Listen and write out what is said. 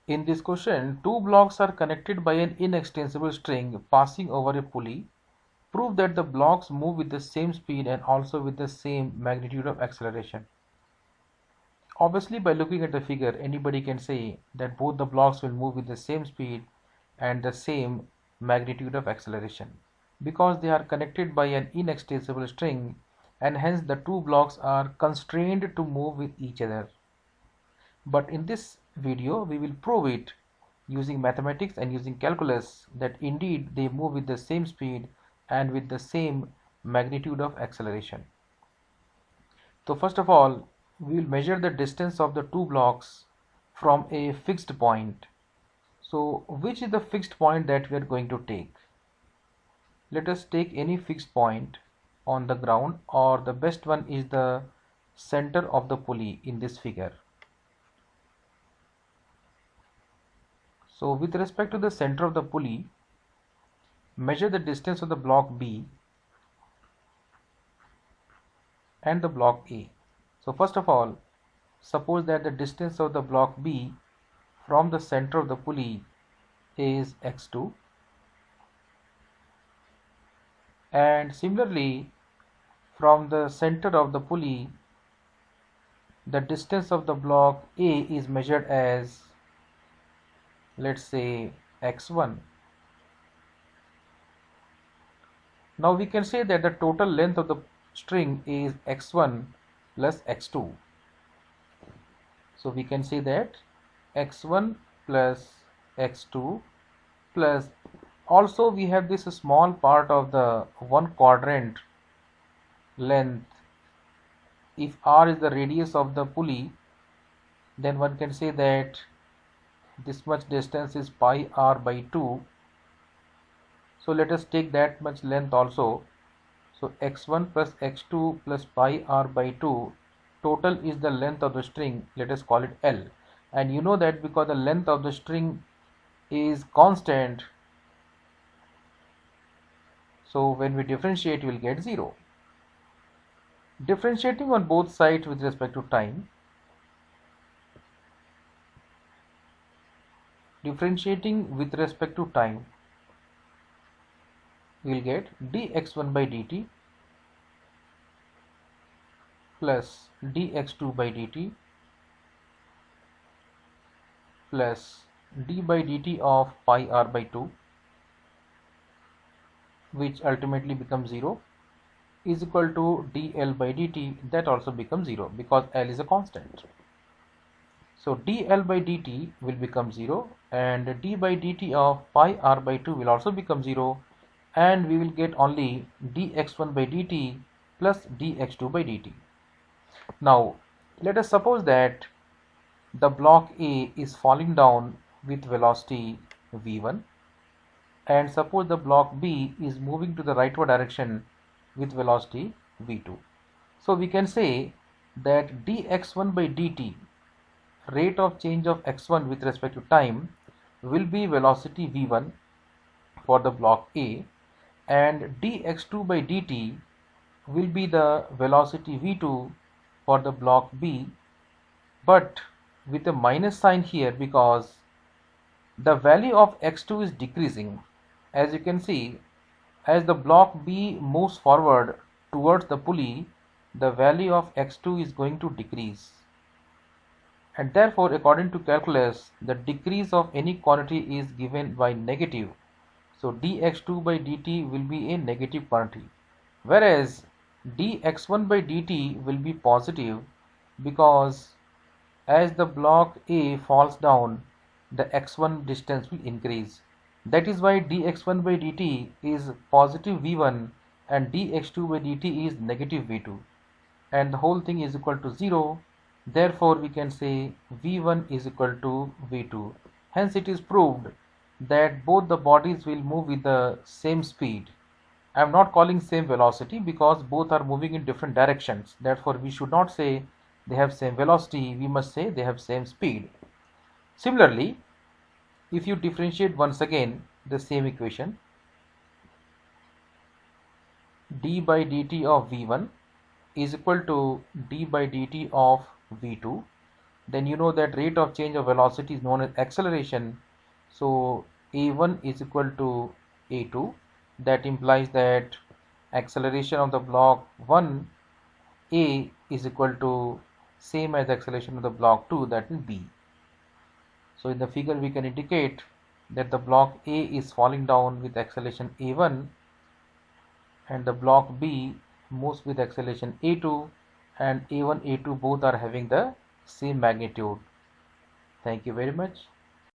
In this question, two blocks are connected by an inextensible string passing over a pulley. Prove that the blocks move with the same speed and also with the same magnitude of acceleration. Obviously, by looking at the figure, anybody can say that both the blocks will move with the same speed and the same magnitude of acceleration because they are connected by an inextensible string, and hence the two blocks are constrained to move with each other. But in this video, we will prove it using mathematics and using calculus that indeed they move with the same speed and with the same magnitude of acceleration. So first of all, we will measure the distance of the two blocks from a fixed point. So which is the fixed point that we are going to take? Let us take any fixed point on the ground, or the best one is the center of the pulley in this figure. So with respect to the center of the pulley, measure the distance of the block B and the block A. So first of all, suppose that the distance of the block B from the center of the pulley is x2, and similarly from the center of the pulley the distance of the block A is measured as, let's say, x1. Now we can say that the total length of the string is x1 plus x2. So we can say that x1 plus x2 plus, also we have this small part of the 1/4 length. If r is the radius of the pulley, then one can say that this much distance is pi r by 2. So let us take that much length also. So x1 plus x2 plus pi r by 2, total is the length of the string. Let us call it L. And you know that because the length of the string is constant, so when we differentiate, we will get 0. Differentiating on both sides with respect to time, we will get dx1 by dt plus dx2 by dt plus d by dt of pi r by 2, which ultimately becomes 0, is equal to dl by dt, that also becomes 0 because L is a constant. So dl by dt will become 0 and d by dt of pi r by 2 will also become 0, and we will get only dx1 by dt plus dx2 by dt. Now let us suppose that the block A is falling down with velocity v1, and suppose the block B is moving to the rightward direction with velocity v2. So we can say that dx1 by dt, rate of change of x1 with respect to time, will be velocity v1 for the block A, and dx2 by dt will be the velocity v2 for the block B, but with a minus sign here because the value of x2 is decreasing. As you can see, as the block B moves forward towards the pulley, the value of x2 is going to decrease, and therefore according to calculus the decrease of any quantity is given by negative. So dx2 by dt will be a negative quantity, whereas dx1 by dt will be positive because as the block A falls down, the x1 distance will increase. That is why dx1 by dt is positive v1 and dx2 by dt is negative v2, and the whole thing is equal to 0. Therefore we can say v1 is equal to v2. Hence it is proved that both the bodies will move with the same speed. I am not calling same velocity because both are moving in different directions. Therefore we should not say they have same velocity, we must say they have same speed. Similarly, if you differentiate once again the same equation, d by dt of v1 is equal to d by dt of v2, then you know that rate of change of velocity is known as acceleration. So a1 is equal to a2. That implies that acceleration of the block 1 a is equal to same as acceleration of the block 2, that is b. So in the figure we can indicate that the block A is falling down with acceleration a1 and the block B moves with acceleration a2, and a1 a2 both are having the same magnitude. Thank you very much.